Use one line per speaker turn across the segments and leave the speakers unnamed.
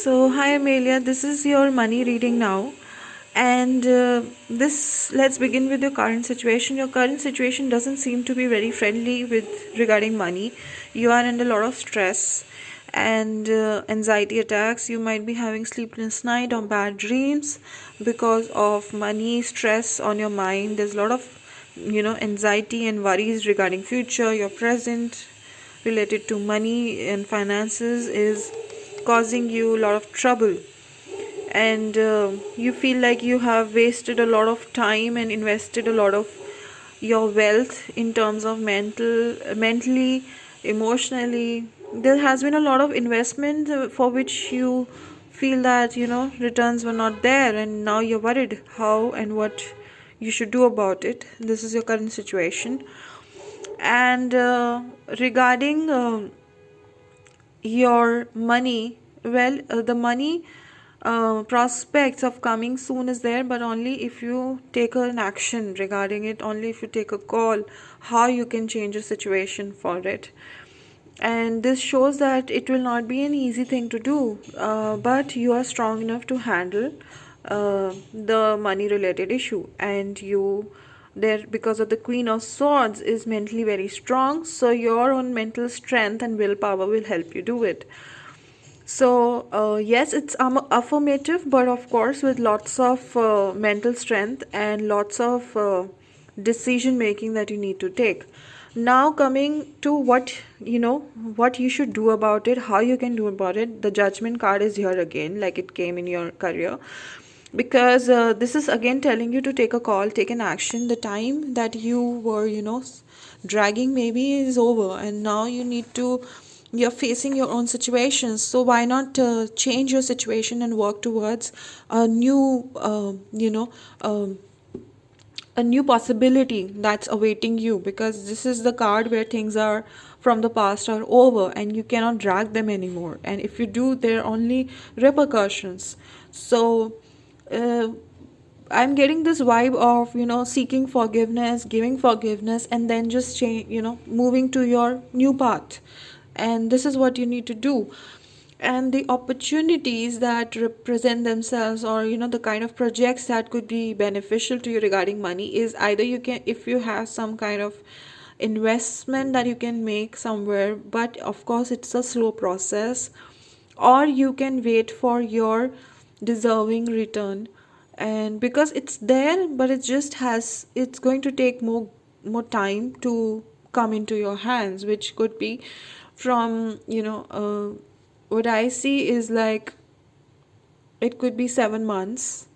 So, hi Amelia, this is your money reading now. And let's begin with your current situation. Your current situation doesn't seem to be very friendly with regarding money. You are under a lot of stress and anxiety attacks. You might be having sleepless night or bad dreams because of money stress on your mind. There's a lot of anxiety and worries regarding future, your present related to money and finances is causing you a lot of trouble, and you feel like you have wasted a lot of time and invested a lot of your wealth in terms of mentally, emotionally. There has been a lot of investment for which you feel that returns were not there, and now you're worried how and what you should do about it. This is your current situation. And regarding your money, well, the money prospects of coming soon is there, but only if you take an action regarding it, only if you take a call how you can change a situation for it. And this shows that it will not be an easy thing to do, but you are strong enough to handle the money related issue, and you there, because of the Queen of Swords is mentally very strong, so your own mental strength and willpower will help you do it. So yes, it's affirmative, but of course with lots of mental strength and lots of decision making that you need to take. Now coming to what you should do about it, how you can do about it. The Judgment card is here again, like it came in your career, because this is again telling you to take a call, take an action. The time that you were dragging maybe is over, and now you're facing your own situations. So why not change your situation and work towards a new a new possibility that's awaiting you, because this is the card where things are from the past are over and you cannot drag them anymore, and if you do, there are only repercussions. So uh, I'm getting this vibe of seeking forgiveness, giving forgiveness, and then just change, moving to your new path. And this is what you need to do. And the opportunities that represent themselves, or the kind of projects that could be beneficial to you regarding money, is either you can, if you have some kind of investment that you can make somewhere, but of course it's a slow process, or you can wait for your deserving return. And because it's there, but it's going to take more time to come into your hands, which could be from what I see is like it could be 7 months,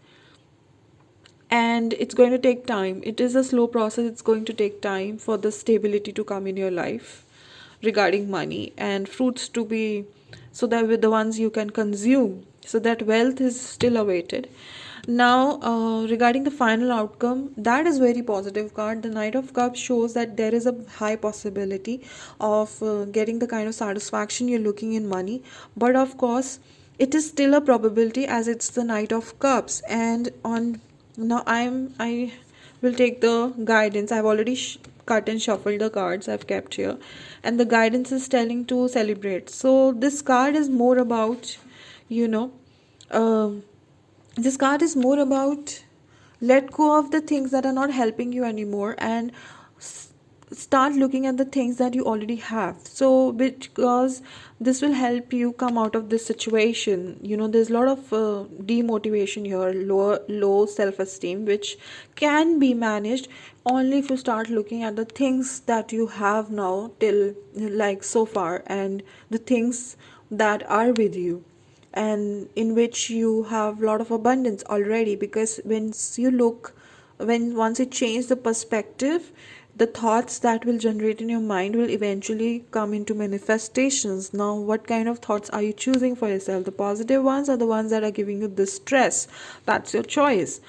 and it's going to take time. It is a slow process. It's going to take time for the stability to come in your life regarding money, and fruits to be, so that with the ones you can consume, so that wealth is still awaited. Now regarding the final outcome, that is very positive card. The Knight of Cups shows that there is a high possibility of getting the kind of satisfaction you're looking in money, but of course it is still a probability, as it's the Knight of Cups. And on now I will take the guidance. I've already cut and shuffled the cards I've kept here, and the guidance is telling to celebrate. So this card is more about, you know um this card is more about let go of the things that are not helping you anymore, and start looking at the things that you already have. So because this will help you come out of this situation. There's a lot of demotivation here, low self-esteem, which can be managed only if you start looking at the things that you have now till, like, so far, and the things that are with you, and in which you have a lot of abundance already. Because once you change the perspective, the thoughts that will generate in your mind will eventually come into manifestations. Now, what kind of thoughts are you choosing for yourself? The positive ones or the ones that are giving you this stress? That's your choice.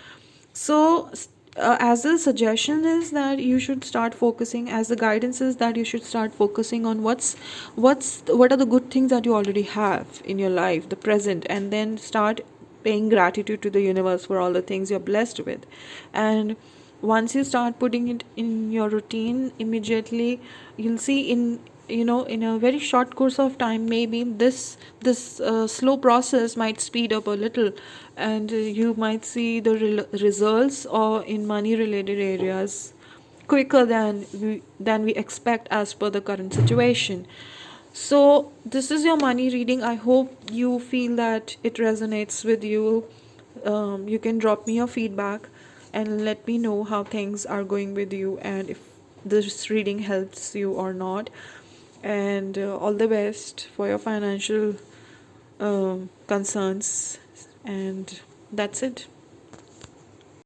So as a suggestion is that you should start focusing, as the guidance is that you should start focusing on what are the good things that you already have in your life, the present, and then start paying gratitude to the universe for all the things you're blessed with. And once you start putting it in your routine, immediately you'll see in a very short course of time, maybe this slow process might speed up a little, and you might see the results or in money related areas quicker than we expect as per the current situation. So this is your money reading. I hope you feel that it resonates with you. You can drop me your feedback and let me know how things are going with you and if this reading helps you or not. And all the best for your financial concerns. And that's it.